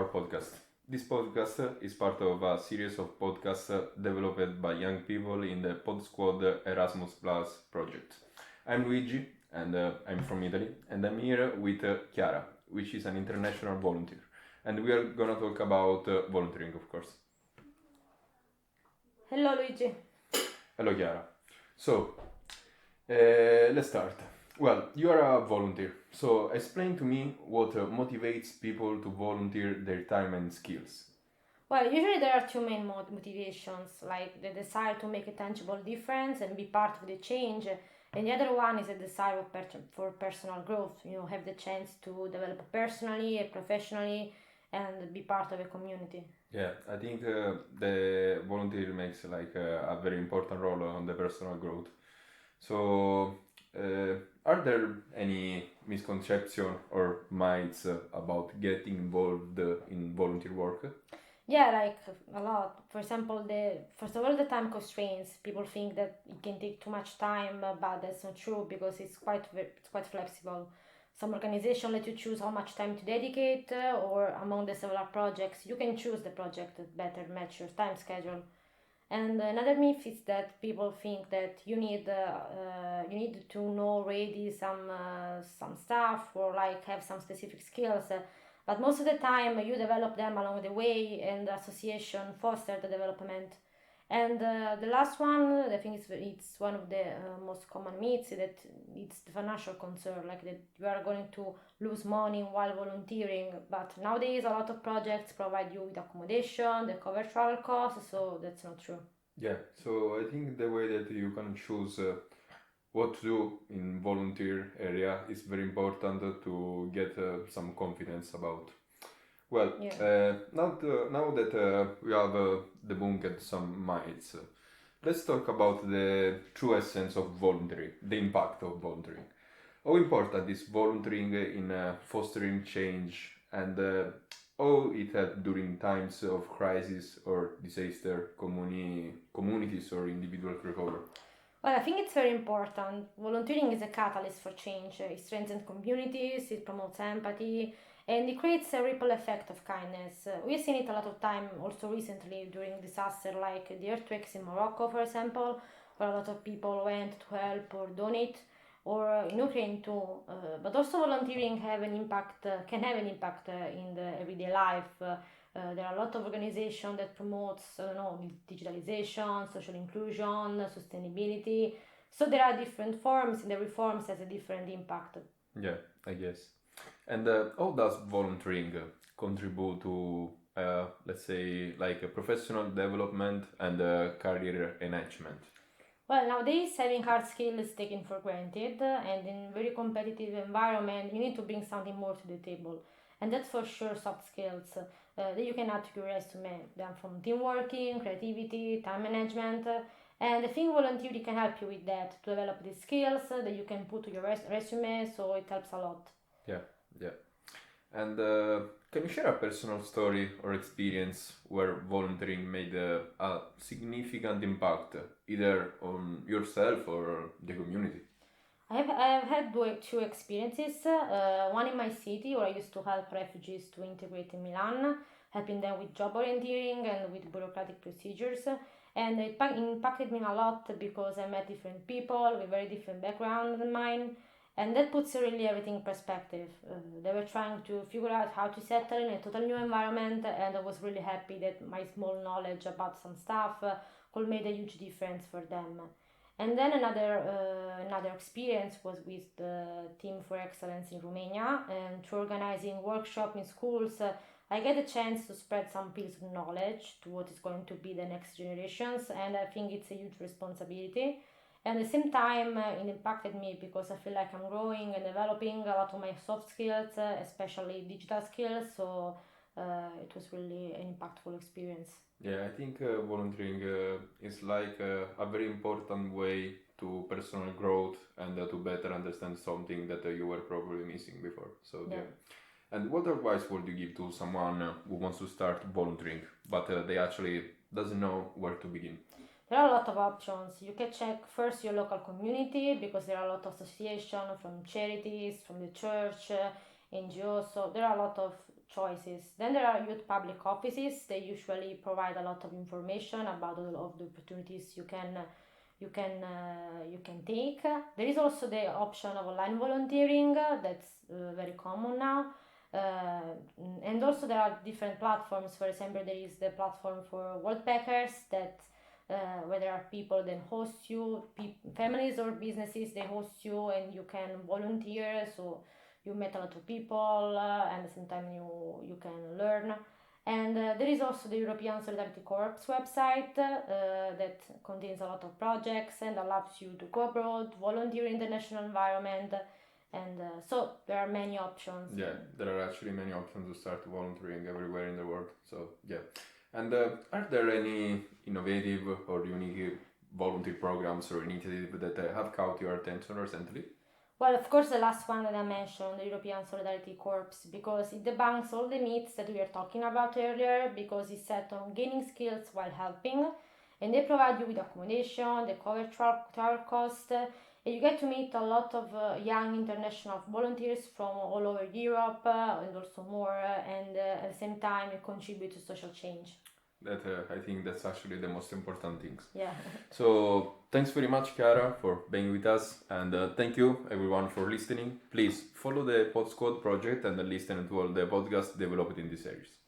our podcast. This podcast is part of a series of podcasts developed by young people in the PodSquad Erasmus Plus project. I'm Luigi, and I'm from Italy, and I'm here with Chiara, which is an international volunteer. And we are gonna talk about volunteering, of course. Hello Luigi. Hello, Chiara. So, let's start. Well, you are a volunteer, so explain to me what motivates people to volunteer their time and skills. Well, usually there are two main motivations, like the desire to make a tangible difference and be part of the change, and the other one is a desire for personal growth. Have the chance to develop personally and professionally and be part of a community. Yeah, I think the volunteer makes like a very important role on the personal growth. So, are there any misconception or myths about getting involved in volunteer work? Yeah, like a lot. For example, first of all, the time constraints. People think that it can take too much time, but that's not true because it's quite flexible. Some organization let you choose how much time to dedicate, or among the several projects, you can choose the project that better match your time schedule. And another myth is that people think that you need to know already some stuff or like have some specific skills. But most of the time you develop them along the way, and the association foster the development. And the last one, I think it's one of the most common myths, that it's the financial concern, like that you are going to lose money while volunteering. But nowadays, a lot of projects provide you with accommodation, they cover travel costs, so that's not true. Yeah, so I think the way that you can choose what to do in volunteer area is very important to get some confidence about. Well, Yeah. now that we have debunked some myths, let's talk about the true essence of volunteering, the impact of volunteering. How important is volunteering in fostering change, and how it helps during times of crisis or disaster, communities or individual recover? Well, I think it's very important. Volunteering is a catalyst for change. It strengthens communities, it promotes empathy, and it creates a ripple effect of kindness. We've seen it a lot of time also recently during disaster like the earthquakes in Morocco, for example, where a lot of people went to help or donate, or in Ukraine too. But also volunteering can have an impact in the everyday life. There are a lot of organizations that promotes, digitalization, social inclusion, sustainability. So there are different forms, and every form has a different impact. Yeah, I guess. And how does volunteering contribute to, let's say, like a professional development and career enhancement? Well, nowadays having hard skill is taken for granted, and in very competitive environment, you need to bring something more to the table, and that's for sure soft skills that you can add to your resume. Then from team working, creativity, time management, and I think volunteering can help you with that to develop these skills that you can put to your resume. So it helps a lot. Yeah, yeah. And can you share a personal story or experience where volunteering made a significant impact, either on yourself or the community? I have had two experiences. One in my city where I used to help refugees to integrate in Milan, helping them with job orienteering and with bureaucratic procedures. And it impacted me a lot because I met different people with very different backgrounds than mine. And that puts really everything in perspective. They were trying to figure out how to settle in a total new environment, and I was really happy that my small knowledge about some stuff could make a huge difference for them. And then another experience was with the Team for Excellence in Romania, and through organizing workshop in schools, I get a chance to spread some piece of knowledge to what is going to be the next generations, and I think it's a huge responsibility. And at the same time, it impacted me because I feel like I'm growing and developing a lot of my soft skills, especially digital skills. So it was really an impactful experience. Yeah, I think volunteering is like a very important way to personal growth and to better understand something that you were probably missing before. So yeah. And what advice would you give to someone who wants to start volunteering, but they actually doesn't know where to begin? There are a lot of options. You can check first your local community because there are a lot of associations from charities, from the church, NGOs. So there are a lot of choices. Then there are youth public offices. They usually provide a lot of information about all of the opportunities you can take. There is also the option of online volunteering that's very common now. And also there are different platforms. For example, there is the platform for worldpackers that where there are people that host you, families or businesses, they host you and you can volunteer. So you met a lot of people and at the same time you can learn. And there is also the European Solidarity Corps website that contains a lot of projects and allows you to go abroad, volunteer in the national environment, and so there are many options. Yeah, there are actually many options to start volunteering everywhere in the world. So yeah. And are there any innovative or unique volunteer programs or initiatives that have caught your attention recently? Well, of course, the last one that I mentioned, the European Solidarity Corps, because it debunks all the myths that we were talking about earlier, because it's set on gaining skills while helping, and they provide you with accommodation, they cover travel costs, and you get to meet a lot of young international volunteers from all over Europe and also more, and at the same time, you contribute to social change. That I think that's actually the most important things. Yeah. So thanks very much, Chiara, for being with us, and thank you everyone for listening. Please follow the PodSquad project and listen to all the podcasts developed in this series.